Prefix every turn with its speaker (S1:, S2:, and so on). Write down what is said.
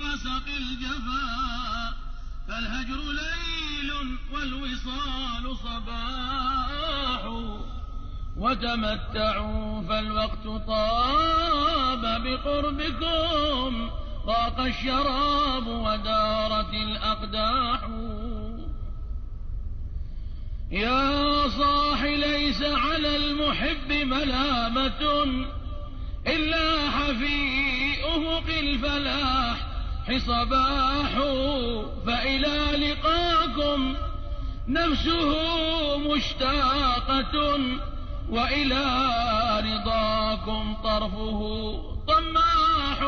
S1: غسق الجفا، فالهجر ليل والوصال صباح. وتمتعوا فالوقت طاب بقربكم، ضاق الشراب ودارت الأقداح. يا صاح ليس على المحب ملامة، إلا في أفق الفلاح صباح. فإلى لقاكم نفسه مشتاقة، وإلى رضاكم طرفه طماح.